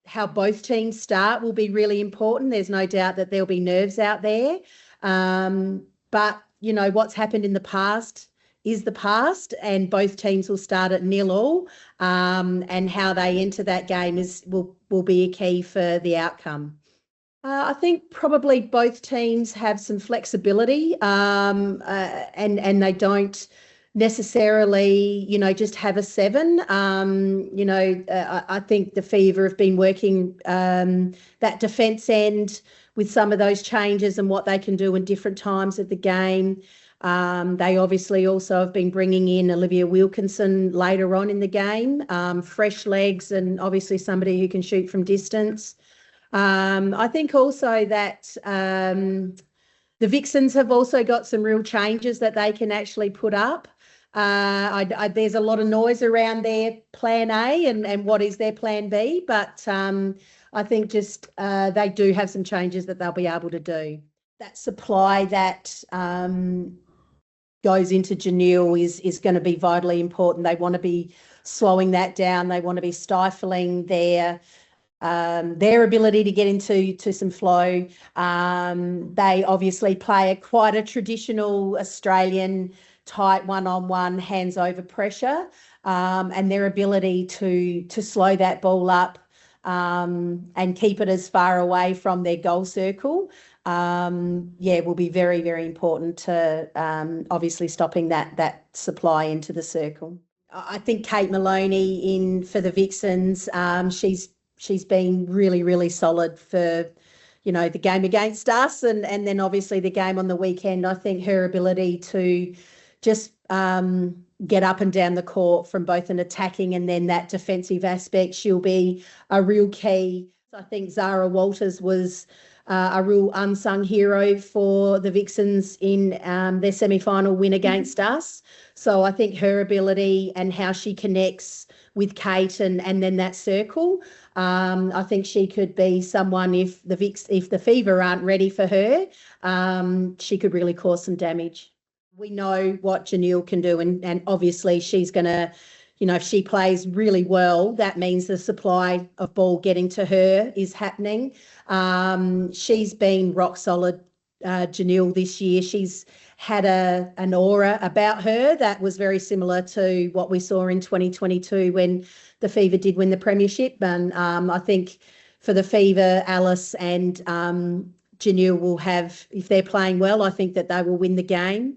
how both teams start will be really important. There's no doubt that there'll be nerves out there. But, you know, what's happened in the past is the past, and both teams will start at 0-0. And how they enter that game will be a key for the outcome. I think probably both teams have some flexibility, and they don't necessarily, you know, just have a 7. I think the Fever have been working that defence end with some of those changes and what they can do in different times of the game. They obviously also have been bringing in Olivia Wilkinson later on in the game, fresh legs, and obviously somebody who can shoot from distance. I think also that the Vixens have also got some real changes that they can actually put up. There's a lot of noise around their plan A and what is their plan B, but I think just they do have some changes that they'll be able to do. That supply that goes into Janelle is going to be vitally important. They want to be slowing that down. They want to be stifling their ability to get into some flow. They obviously play quite a traditional Australian tight one-on-one hands over pressure, and their ability to slow that ball up and keep it as far away from their goal circle, will be very, very important to obviously stopping that supply into the circle. I think Kate Maloney for the Vixens, she's been really, really solid for, you know, the game against us and then obviously the game on the weekend. I think her ability to just get up and down the court from both an attacking and then that defensive aspect, she'll be a real key. I think Zara Walters was a real unsung hero for the Vixens in their semi-final win against us. So I think her ability and how she connects with Kate and then that circle, I think she could be someone, if the Fever aren't ready for her, she could really cause some damage. We know what Janelle can do, and obviously she's going to, you know, if she plays really well, that means the supply of ball getting to her is happening. She's been rock solid, Janelle, this year. She's had an aura about her that was very similar to what we saw in 2022 when the Fever did win the premiership. And I think for the Fever, Alice and Janelle will have, if they're playing well, I think that they will win the game.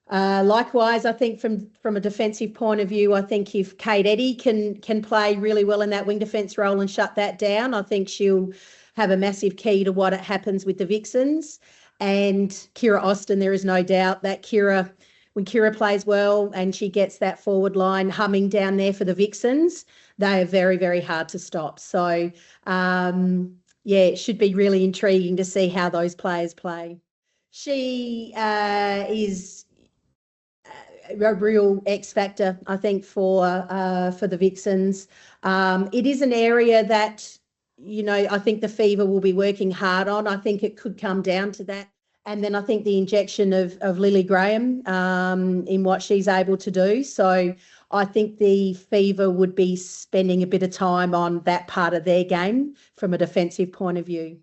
Likewise, I think from a defensive point of view, I think if Kate Eddy can play really well in that wing defence role and shut that down, I think she'll have a massive key to what happens with the Vixens. And Kira Austin, there is no doubt that when Kira plays well and she gets that forward line humming down there for the Vixens, they are very, very hard to stop. So, it should be really intriguing to see how those players play. She is a real X factor, I think, for the Vixens. It is an area that, you know, I think the Fever will be working hard on. I think it could come down to that. And then I think the injection of Lily Graham in what she's able to do. So I think the Fever would be spending a bit of time on that part of their game from a defensive point of view.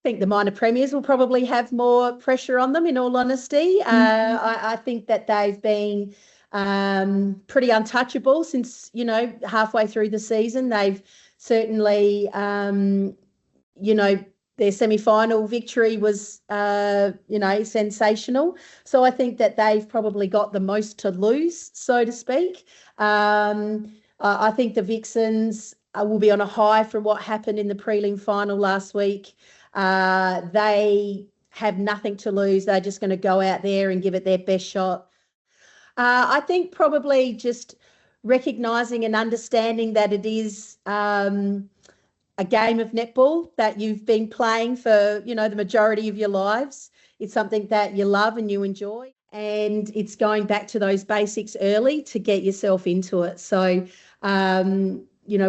I think the minor premiers will probably have more pressure on them, in all honesty. I think that they've been pretty untouchable since, you know, halfway through the season. They've certainly, their semi-final victory was, sensational. So I think that they've probably got the most to lose, so to speak. I think the Vixens will be on a high from what happened in the prelim final last week. They have nothing to lose. They're just going to go out there and give it their best shot. I think probably just recognising and understanding that it is a game of netball that you've been playing for, you know, the majority of your lives. It's something that you love and you enjoy, and it's going back to those basics early to get yourself into it. So,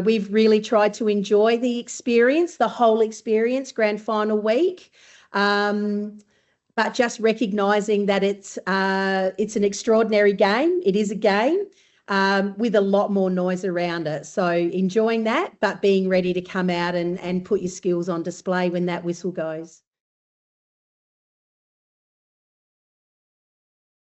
we've really tried to enjoy the experience, the whole experience, grand final week, but just recognising that it's an extraordinary game. It is a game. with a lot more noise around it. So enjoying that, but being ready to come out and put your skills on display when that whistle goes.